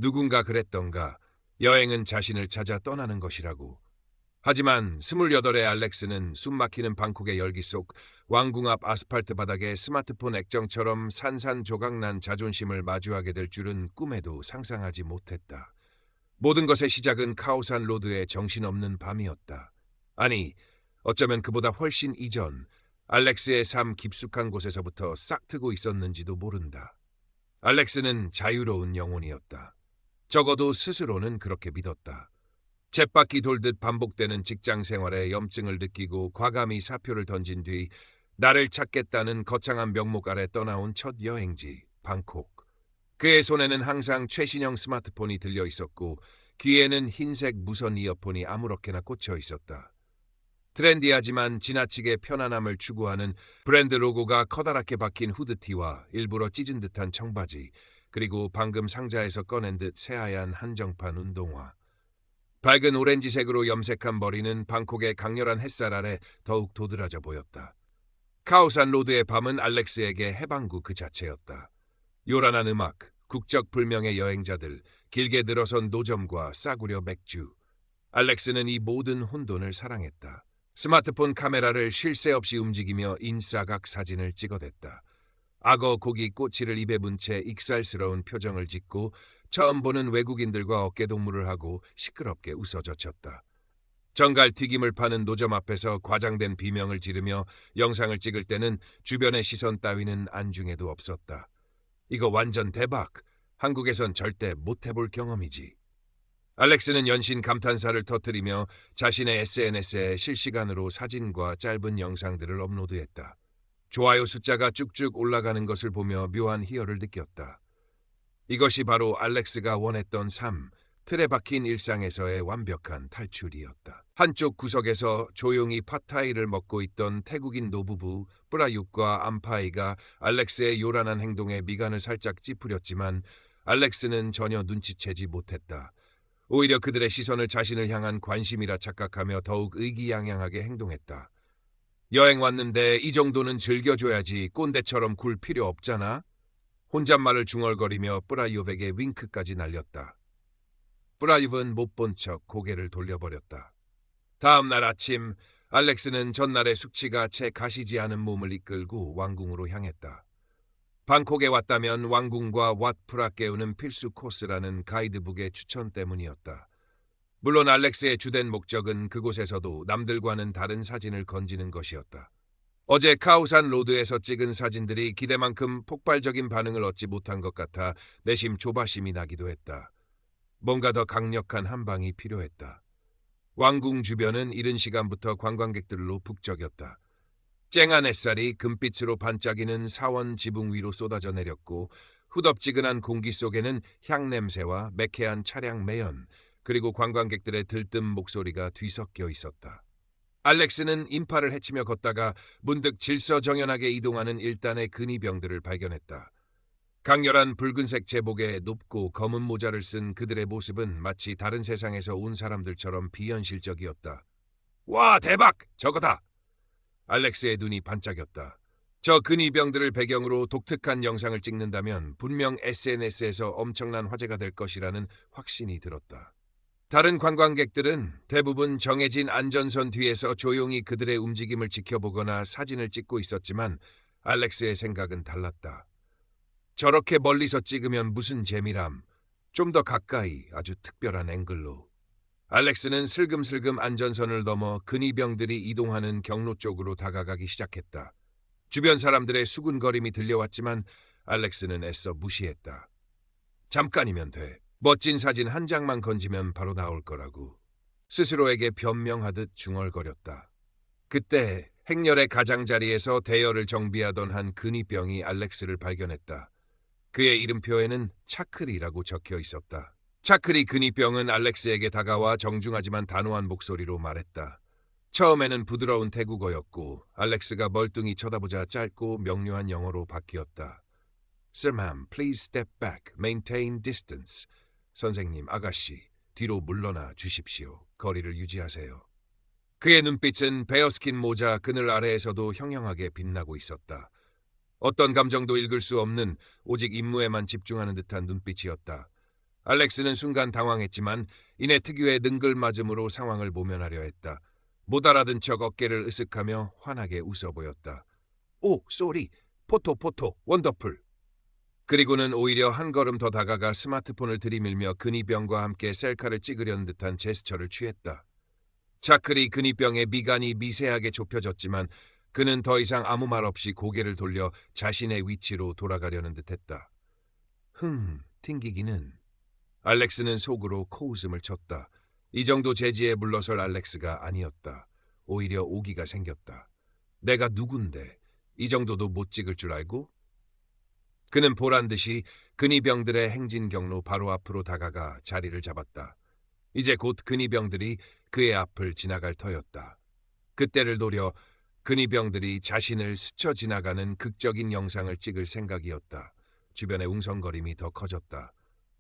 누군가 그랬던가. 여행은 자신을 찾아 떠나는 것이라고. 하지만 28의 알렉스는 숨막히는 방콕의 열기 속 왕궁 앞 아스팔트 바닥에 스마트폰 액정처럼 산산조각난 자존심을 마주하게 될 줄은 꿈에도 상상하지 못했다. 모든 것의 시작은 카오산 로드의 정신없는 밤이었다. 아니, 어쩌면 그보다 훨씬 이전 알렉스의 삶 깊숙한 곳에서부터 싹트고 있었는지도 모른다. 알렉스는 자유로운 영혼이었다. 적어도 스스로는 그렇게 믿었다. 쳇바퀴 돌듯 반복되는 직장 생활에 염증을 느끼고 과감히 사표를 던진 뒤 나를 찾겠다는 거창한 명목 아래 떠나온 첫 여행지, 방콕. 그의 손에는 항상 최신형 스마트폰이 들려 있었고 귀에는 흰색 무선 이어폰이 아무렇게나 꽂혀 있었다. 트렌디하지만 지나치게 편안함을 추구하는 브랜드 로고가 커다랗게 박힌 후드티와 일부러 찢은 듯한 청바지, 그리고 방금 상자에서 꺼낸 듯 새하얀 한정판 운동화. 밝은 오렌지색으로 염색한 머리는 방콕의 강렬한 햇살 아래 더욱 도드라져 보였다. 카오산 로드의 밤은 알렉스에게 해방구 그 자체였다. 요란한 음악, 국적 불명의 여행자들, 길게 늘어선 노점과 싸구려 맥주. 알렉스는 이 모든 혼돈을 사랑했다. 스마트폰 카메라를 쉴 새 없이 움직이며 인싸각 사진을 찍어댔다. 악어 고기 꼬치를 입에 문 채 익살스러운 표정을 짓고 처음 보는 외국인들과 어깨동무를 하고 시끄럽게 웃어젖혔다. 정갈 튀김을 파는 노점 앞에서 과장된 비명을 지르며 영상을 찍을 때는 주변의 시선 따위는 안중에도 없었다. 이거 완전 대박! 한국에선 절대 못 해볼 경험이지. 알렉스는 연신 감탄사를 터뜨리며 자신의 SNS에 실시간으로 사진과 짧은 영상들을 업로드했다. 좋아요 숫자가 쭉쭉 올라가는 것을 보며 묘한 희열을 느꼈다. 이것이 바로 알렉스가 원했던 삶, 틀에 박힌 일상에서의 완벽한 탈출이었다. 한쪽 구석에서 조용히 팟타이를 먹고 있던 태국인 노부부 뿌라육과 암파이가 알렉스의 요란한 행동에 미간을 살짝 찌푸렸지만 알렉스는 전혀 눈치채지 못했다. 오히려 그들의 시선을 자신을 향한 관심이라 착각하며 더욱 의기양양하게 행동했다. 여행 왔는데 이 정도는 즐겨줘야지 꼰대처럼 굴 필요 없잖아? 혼잣말을 중얼거리며 뿌라윕에게 윙크까지 날렸다. 뿌라윕은 못 본 척 고개를 돌려버렸다. 다음 날 아침 알렉스는 전날의 숙취가 채 가시지 않은 몸을 이끌고 왕궁으로 향했다. 방콕에 왔다면 왕궁과 왓프라 깨우는 필수 코스라는 가이드북의 추천 때문이었다. 물론 알렉스의 주된 목적은 그곳에서도 남들과는 다른 사진을 건지는 것이었다. 어제 카오산 로드에서 찍은 사진들이 기대만큼 폭발적인 반응을 얻지 못한 것 같아 내심 조바심이 나기도 했다. 뭔가 더 강력한 한 방이 필요했다. 왕궁 주변은 이른 시간부터 관광객들로 북적였다. 쨍한 햇살이 금빛으로 반짝이는 사원 지붕 위로 쏟아져 내렸고 후덥지근한 공기 속에는 향냄새와 매캐한 차량 매연, 그리고 관광객들의 들뜬 목소리가 뒤섞여 있었다. 알렉스는 인파를 헤치며 걷다가 문득 질서정연하게 이동하는 일단의 근위병들을 발견했다. 강렬한 붉은색 제복에 높고 검은 모자를 쓴 그들의 모습은 마치 다른 세상에서 온 사람들처럼 비현실적이었다. 와, 대박! 저거다! 알렉스의 눈이 반짝였다. 저 근위병들을 배경으로 독특한 영상을 찍는다면 분명 SNS에서 엄청난 화제가 될 것이라는 확신이 들었다. 다른 관광객들은 대부분 정해진 안전선 뒤에서 조용히 그들의 움직임을 지켜보거나 사진을 찍고 있었지만 알렉스의 생각은 달랐다. 저렇게 멀리서 찍으면 무슨 재미람, 좀 더 가까이 아주 특별한 앵글로. 알렉스는 슬금슬금 안전선을 넘어 근위병들이 이동하는 경로 쪽으로 다가가기 시작했다. 주변 사람들의 수군거림이 들려왔지만 알렉스는 애써 무시했다. 잠깐이면 돼. 멋진 사진 한 장만 건지면 바로 나올 거라고. 스스로에게 변명하듯 중얼거렸다. 그때 행렬의 가장자리에서 대여를 정비하던 한 근위병이 알렉스를 발견했다. 그의 이름표에는 차클이라고 적혀 있었다. 차클이 근위병은 알렉스에게 다가와 정중하지만 단호한 목소리로 말했다. 처음에는 부드러운 태국어였고 알렉스가 멀뚱히 쳐다보자 짧고 명료한 영어로 바뀌었다. Sir, ma'am, please step back, maintain distance. 선생님, 아가씨, 뒤로 물러나 주십시오. 거리를 유지하세요. 그의 눈빛은 베어스킨 모자 그늘 아래에서도 형형하게 빛나고 있었다. 어떤 감정도 읽을 수 없는 오직 임무에만 집중하는 듯한 눈빛이었다. 알렉스는 순간 당황했지만 이내 특유의 능글맞음으로 상황을 모면하려 했다. 못 알아든 척 어깨를 으쓱하며 환하게 웃어 보였다. 오, 쏘리. 포토, 원더풀. 그리고는 오히려 한 걸음 더 다가가 스마트폰을 들이밀며 근위병과 함께 셀카를 찍으려는 듯한 제스처를 취했다. 차클이 근위병의 미간이 미세하게 좁혀졌지만 그는 더 이상 아무 말 없이 고개를 돌려 자신의 위치로 돌아가려는 듯했다. 튕기기는. 알렉스는 속으로 코웃음을 쳤다. 이 정도 재지에 물러설 알렉스가 아니었다. 오히려 오기가 생겼다. 내가 누군데 이 정도도 못 찍을 줄 알고? 그는 보란듯이 근위병들의 행진 경로 바로 앞으로 다가가 자리를 잡았다. 이제 곧 근위병들이 그의 앞을 지나갈 터였다. 그때를 노려 근위병들이 자신을 스쳐 지나가는 극적인 영상을 찍을 생각이었다. 주변의 웅성거림이 더 커졌다.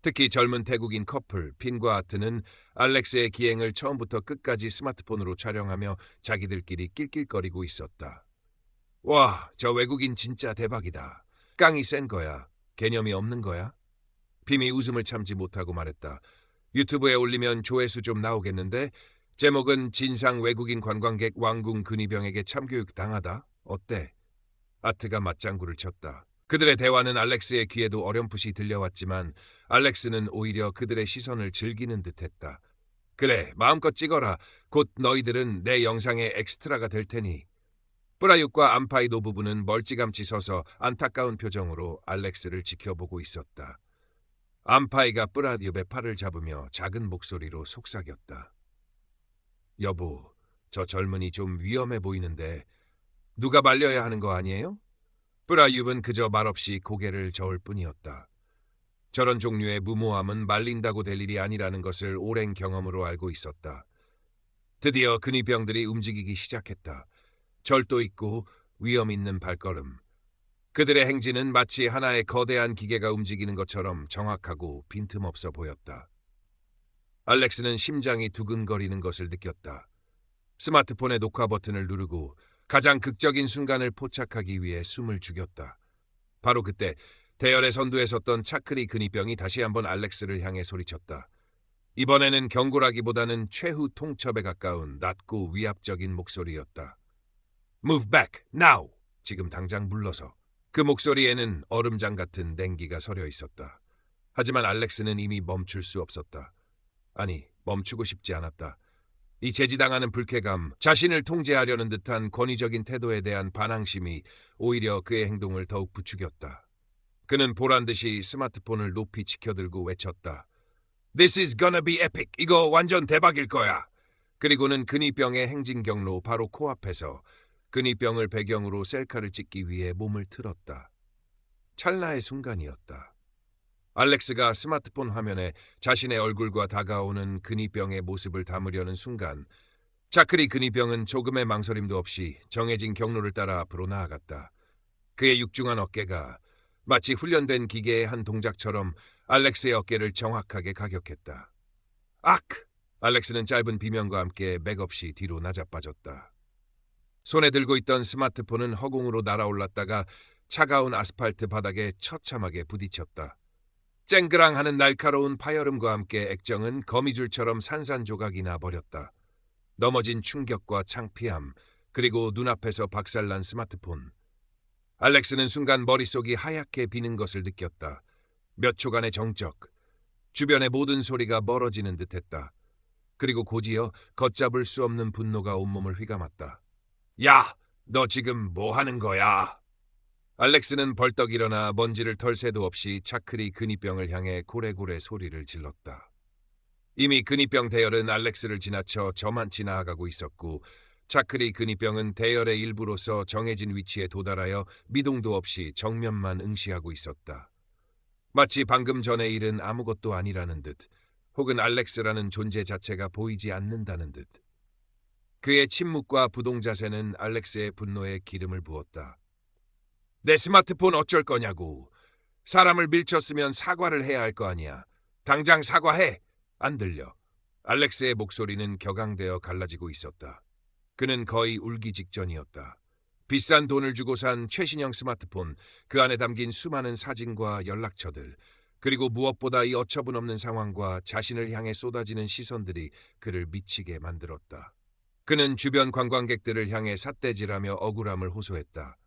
특히 젊은 태국인 커플 핀과 아트는 알렉스의 기행을 처음부터 끝까지 스마트폰으로 촬영하며 자기들끼리 낄낄거리고 있었다. 와, 저 외국인 진짜 대박이다. 깡이 센 거야. 개념이 없는 거야? 핌이 웃음을 참지 못하고 말했다. 유튜브에 올리면 조회수 좀 나오겠는데? 제목은 진상 외국인 관광객 왕궁 근위병에게 참교육 당하다. 어때? 아트가 맞장구를 쳤다. 그들의 대화는 알렉스의 귀에도 어렴풋이 들려왔지만 알렉스는 오히려 그들의 시선을 즐기는 듯했다. 그래, 마음껏 찍어라. 곧 너희들은 내 영상의 엑스트라가 될 테니. 프라육과 안파이 노부부는 멀찌감치 서서 안타까운 표정으로 알렉스를 지켜보고 있었다. 안파이가 프라디웁의 팔을 잡으며 작은 목소리로 속삭였다. 여보, 저 젊은이 좀 위험해 보이는데 누가 말려야 하는 거 아니에요? 프라윕은 그저 말없이 고개를 저을 뿐이었다. 저런 종류의 무모함은 말린다고 될 일이 아니라는 것을 오랜 경험으로 알고 있었다. 드디어 근위병들이 움직이기 시작했다. 절도 있고 위험 있는 발걸음. 그들의 행진은 마치 하나의 거대한 기계가 움직이는 것처럼 정확하고 빈틈없어 보였다. 알렉스는 심장이 두근거리는 것을 느꼈다. 스마트폰의 녹화 버튼을 누르고 가장 극적인 순간을 포착하기 위해 숨을 죽였다. 바로 그때 대열의 선두에 섰던 차크리 근위병이 다시 한번 알렉스를 향해 소리쳤다. 이번에는 경고라기보다는 최후 통첩에 가까운 낮고 위압적인 목소리였다. Move back, now! 지금 당장 물러서. 그 목소리에는 얼음장 같은 냉기가 서려 있었다. 하지만 알렉스는 이미 멈출 수 없었다. 아니, 멈추고 싶지 않았다. 이 제지당하는 불쾌감, 자신을 통제하려는 듯한 권위적인 태도에 대한 반항심이 오히려 그의 행동을 더욱 부추겼다. 그는 보란듯이 스마트폰을 높이 치켜들고 외쳤다. This is gonna be epic. 이거 완전 대박일 거야. 그리고는 근위병의 행진 경로 바로 코앞에서 근위병을 배경으로 셀카를 찍기 위해 몸을 틀었다. 찰나의 순간이었다. 알렉스가 스마트폰 화면에 자신의 얼굴과 다가오는 근위병의 모습을 담으려는 순간 차크리 근위병은 조금의 망설임도 없이 정해진 경로를 따라 앞으로 나아갔다. 그의 육중한 어깨가 마치 훈련된 기계의 한 동작처럼 알렉스의 어깨를 정확하게 가격했다. 악! 알렉스는 짧은 비명과 함께 맥없이 뒤로 나자빠졌다. 손에 들고 있던 스마트폰은 허공으로 날아올랐다가 차가운 아스팔트 바닥에 처참하게 부딪혔다. 쨍그랑하는 날카로운 파열음과 함께 액정은 거미줄처럼 산산조각이 나버렸다. 넘어진 충격과 창피함, 그리고 눈앞에서 박살난 스마트폰. 알렉스는 순간 머릿속이 하얗게 비는 것을 느꼈다. 몇 초간의 정적, 주변의 모든 소리가 멀어지는 듯했다. 그리고 곧이어 걷잡을 수 없는 분노가 온몸을 휘감았다. 야, 너 지금 뭐 하는 거야? 알렉스는 벌떡 일어나 먼지를 털 새도 없이 차크리 근위병을 향해 고래고래 소리를 질렀다. 이미 근위병 대열은 알렉스를 지나쳐 저만치 나아가고 있었고 차크리 근위병은 대열의 일부로서 정해진 위치에 도달하여 미동도 없이 정면만 응시하고 있었다. 마치 방금 전의 일은 아무것도 아니라는 듯, 혹은 알렉스라는 존재 자체가 보이지 않는다는 듯. 그의 침묵과 부동 자세는 알렉스의 분노에 기름을 부었다. 내 스마트폰 어쩔 거냐고. 사람을 밀쳤으면 사과를 해야 할 거 아니야. 당장 사과해. 안 들려. 알렉스의 목소리는 격앙되어 갈라지고 있었다. 그는 거의 울기 직전이었다. 비싼 돈을 주고 산 최신형 스마트폰, 그 안에 담긴 수많은 사진과 연락처들, 그리고 무엇보다 이 어처구니없는 상황과 자신을 향해 쏟아지는 시선들이 그를 미치게 만들었다. 그는 주변 관광객들을 향해 삿대질하며 억울함을 호소했다.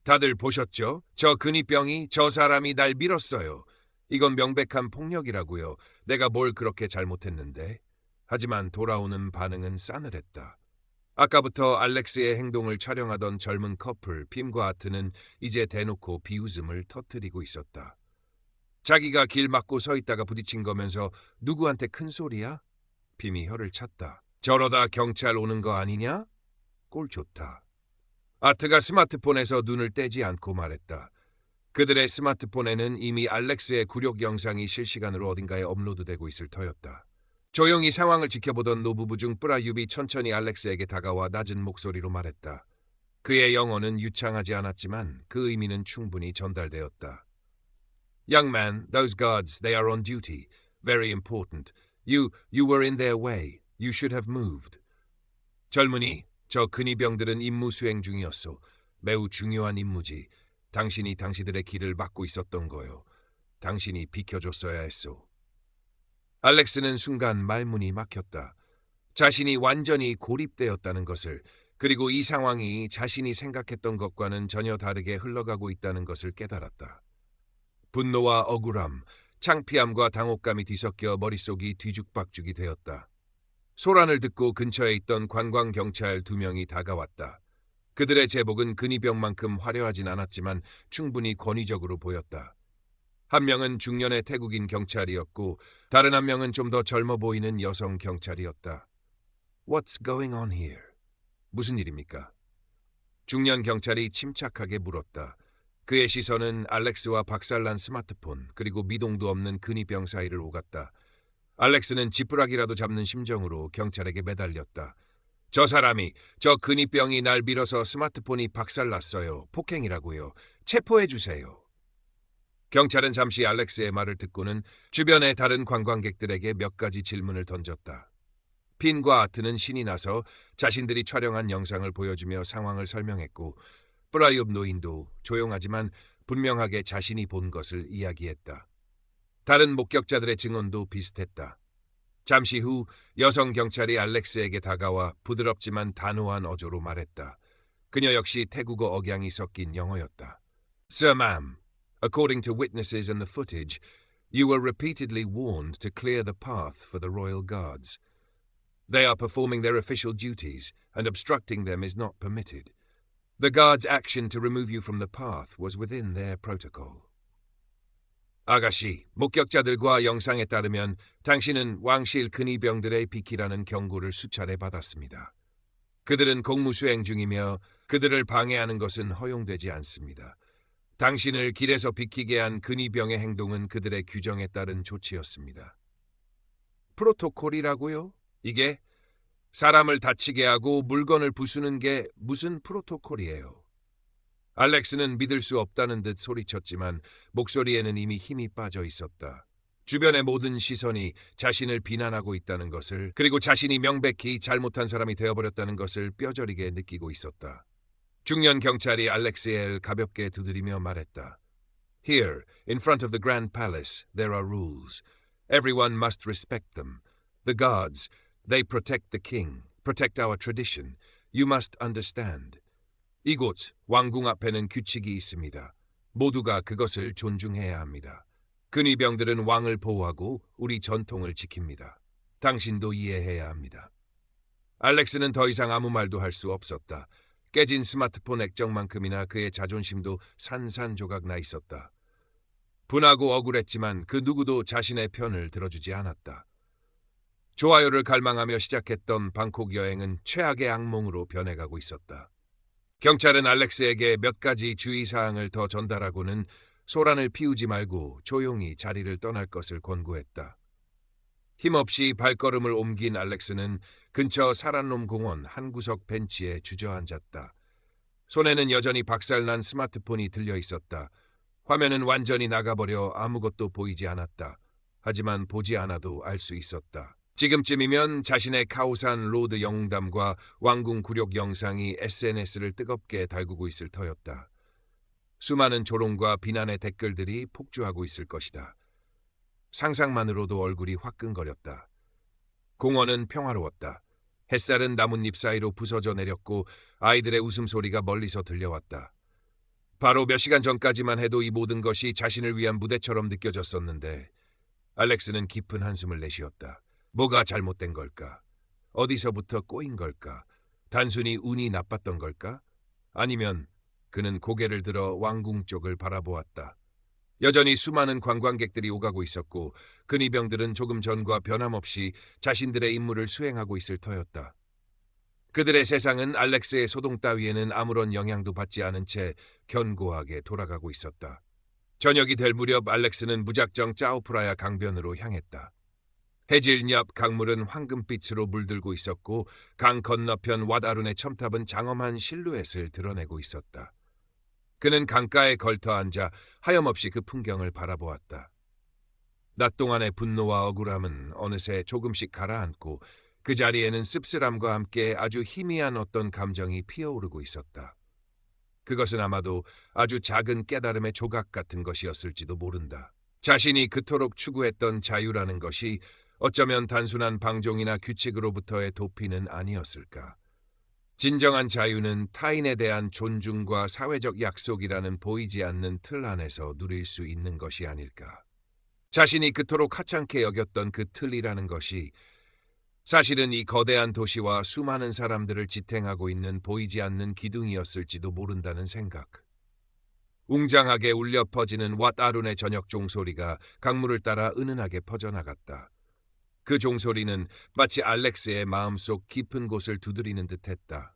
다들 보셨죠? 저 근위병이 저 사람이 날 밀었어요. 이건 명백한 폭력이라고요. 내가 뭘 그렇게 잘못했는데. 하지만 돌아오는 반응은 싸늘했다. 아까부터 알렉스의 행동을 촬영하던 젊은 커플 핌과 아트는 이제 대놓고 비웃음을 터뜨리고 있었다. 자기가 길 막고 서 있다가 부딪힌 거면서 누구한테 큰 소리야? 핌이 혀를 찼다. 저러다 경찰 오는 거 아니냐? 꼴 좋다. 아트가 스마트폰에서 눈을 떼지 않고 말했다. 그들의 스마트폰에는 이미 알렉스의 굴욕 영상이 실시간으로 어딘가에 업로드되고 있을 터였다. 조용히 상황을 지켜보던 노부부 중 뿌라윕이 천천히 알렉스에게 다가와 낮은 목소리로 말했다. 그의 영어는 유창하지 않았지만 그 의미는 충분히 전달되었다. Young man, those guards, they are on duty. Very important. You were in their way. You should have moved. 젊은이, 저 근위병들은 임무 수행 중이었소. 매우 중요한 임무지. 당신이 당시들의 길을 막고 있었던 거요. 당신이 비켜줬어야 했소. 알렉스는 순간 말문이 막혔다. 자신이 완전히 고립되었다는 것을, 그리고 이 상황이 자신이 생각했던 것과는 전혀 다르게 흘러가고 있다는 것을 깨달았다. 분노와 억울함, 창피함과 당혹감이 뒤섞여 머릿속이 뒤죽박죽이 되었다. 소란을 듣고 근처에 있던 관광경찰 2명이 다가왔다. 그들의 제복은 근위병만큼 화려하진 않았지만 충분히 권위적으로 보였다. 한 명은 중년의 태국인 경찰이었고 다른 한 명은 좀 더 젊어 보이는 여성 경찰이었다. What's going on here? 무슨 일입니까? 중년 경찰이 침착하게 물었다. 그의 시선은 알렉스와 박살난 스마트폰 그리고 미동도 없는 근위병 사이를 오갔다. 알렉스는 지푸라기라도 잡는 심정으로 경찰에게 매달렸다. 저 사람이, 저 근위병이 날 밀어서 스마트폰이 박살났어요. 폭행이라고요. 체포해주세요. 경찰은 잠시 알렉스의 말을 듣고는 주변의 다른 관광객들에게 몇 가지 질문을 던졌다. 핀과 아트는 신이 나서 자신들이 촬영한 영상을 보여주며 상황을 설명했고 뿌라윕 노인도 조용하지만 분명하게 자신이 본 것을 이야기했다. 다른 목격자들의 증언도 비슷했다. 잠시 후 여성 경찰이 알렉스에게 다가와 부드럽지만 단호한 어조로 말했다. 그녀 역시 태국어 억양이 섞인 영어였다. Sir, ma'am, according to witnesses and the footage, you were repeatedly warned to clear the path for the royal guards. They are performing their official duties, and obstructing them is not permitted. The guards' action to remove you from the path was within their protocol. 아가씨, 목격자들과 영상에 따르면 당신은 왕실 근위병들의 비키라는 경고를 수차례 받았습니다. 그들은 공무수행 중이며 그들을 방해하는 것은 허용되지 않습니다. 당신을 길에서 비키게 한 근위병의 행동은 그들의 규정에 따른 조치였습니다. 프로토콜이라고요? 이게? 사람을 다치게 하고 물건을 부수는 게 무슨 프로토콜이에요? 알렉스는 믿을 수 없다는 듯 소리쳤지만 목소리에는 이미 힘이 빠져 있었다. 주변의 모든 시선이 자신을 비난하고 있다는 것을, 그리고 자신이 명백히 잘못한 사람이 되어버렸다는 것을 뼈저리게 느끼고 있었다. 중년 경찰이 알렉스를 가볍게 두드리며 말했다. Here, in front of the Grand Palace, there are rules. Everyone must respect them. The guards, they protect the king, protect our tradition. You must understand. 이곳 왕궁 앞에는 규칙이 있습니다. 모두가 그것을 존중해야 합니다. 근위병들은 왕을 보호하고 우리 전통을 지킵니다. 당신도 이해해야 합니다. 알렉스는 더 이상 아무 말도 할 수 없었다. 깨진 스마트폰 액정만큼이나 그의 자존심도 산산조각 나 있었다. 분하고 억울했지만 그 누구도 자신의 편을 들어주지 않았다. 좋아요를 갈망하며 시작했던 방콕 여행은 최악의 악몽으로 변해가고 있었다. 경찰은 알렉스에게 몇 가지 주의사항을 더 전달하고는 소란을 피우지 말고 조용히 자리를 떠날 것을 권고했다. 힘없이 발걸음을 옮긴 알렉스는 근처 사란놈 공원 한 구석 벤치에 주저앉았다. 손에는 여전히 박살난 스마트폰이 들려 있었다. 화면은 완전히 나가버려 아무것도 보이지 않았다. 하지만 보지 않아도 알 수 있었다. 지금쯤이면 자신의 카오산 로드 영웅담과 왕궁 굴욕 영상이 SNS를 뜨겁게 달구고 있을 터였다. 수많은 조롱과 비난의 댓글들이 폭주하고 있을 것이다. 상상만으로도 얼굴이 화끈거렸다. 공원은 평화로웠다. 햇살은 나뭇잎 사이로 부서져 내렸고 아이들의 웃음소리가 멀리서 들려왔다. 바로 몇 시간 전까지만 해도 이 모든 것이 자신을 위한 무대처럼 느껴졌었는데 알렉스는 깊은 한숨을 내쉬었다. 뭐가 잘못된 걸까? 어디서부터 꼬인 걸까? 단순히 운이 나빴던 걸까? 아니면 그는 고개를 들어 왕궁 쪽을 바라보았다. 여전히 수많은 관광객들이 오가고 있었고 근위병들은 조금 전과 변함없이 자신들의 임무를 수행하고 있을 터였다. 그들의 세상은 알렉스의 소동 따위에는 아무런 영향도 받지 않은 채 견고하게 돌아가고 있었다. 저녁이 될 무렵 알렉스는 무작정 짜오프라야 강변으로 향했다. 해질 옆 강물은 황금빛으로 물들고 있었고 강 건너편 왓아룬의 첨탑은 장엄한 실루엣을 드러내고 있었다. 그는 강가에 걸터 앉아 하염없이 그 풍경을 바라보았다. 낮 동안의 분노와 억울함은 어느새 조금씩 가라앉고 그 자리에는 씁쓸함과 함께 아주 희미한 어떤 감정이 피어오르고 있었다. 그것은 아마도 아주 작은 깨달음의 조각 같은 것이었을지도 모른다. 자신이 그토록 추구했던 자유라는 것이 어쩌면 단순한 방종이나 규칙으로부터의 도피는 아니었을까. 진정한 자유는 타인에 대한 존중과 사회적 약속이라는 보이지 않는 틀 안에서 누릴 수 있는 것이 아닐까. 자신이 그토록 하찮게 여겼던 그 틀이라는 것이 사실은 이 거대한 도시와 수많은 사람들을 지탱하고 있는 보이지 않는 기둥이었을지도 모른다는 생각. 웅장하게 울려 퍼지는 왓아룬의 저녁 종소리가 강물을 따라 은은하게 퍼져나갔다. 그 종소리는 마치 알렉스의 마음속 깊은 곳을 두드리는 듯했다.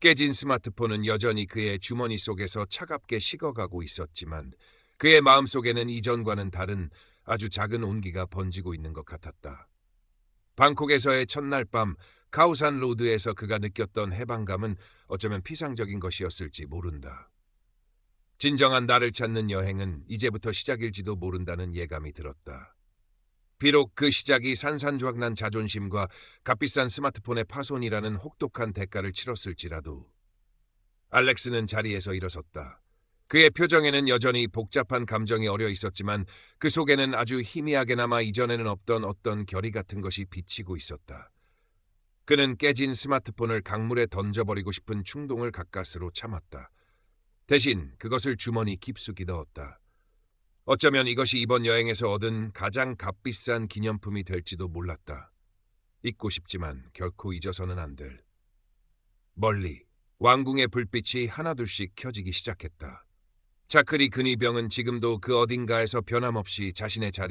깨진 스마트폰은 여전히 그의 주머니 속에서 차갑게 식어가고 있었지만 그의 마음속에는 이전과는 다른 아주 작은 온기가 번지고 있는 것 같았다. 방콕에서의 첫날 밤 카오산 로드에서 그가 느꼈던 해방감은 어쩌면 피상적인 것이었을지 모른다. 진정한 나를 찾는 여행은 이제부터 시작일지도 모른다는 예감이 들었다. 비록 그 시작이 산산조각난 자존심과 값비싼 스마트폰의 파손이라는 혹독한 대가를 치렀을지라도 알렉스는 자리에서 일어섰다. 그의 표정에는 여전히 복잡한 감정이 어려 있었지만 그 속에는 아주 희미하게나마 이전에는 없던 어떤 결의 같은 것이 비치고 있었다. 그는 깨진 스마트폰을 강물에 던져버리고 싶은 충동을 가까스로 참았다. 대신 그것을 주머니 깊숙이 넣었다. 어쩌면 이것이 이번 여행에서 얻은 가장 값비싼 기념품이 될지도 몰랐다. 잊고 싶지만 결코 잊어서는 안 될. 멀리 왕궁의 불빛이 하나둘씩 켜지기 시작했다. 자크리 근위병은 지금도 그 어딘가에서 변함없이 자신의 자리에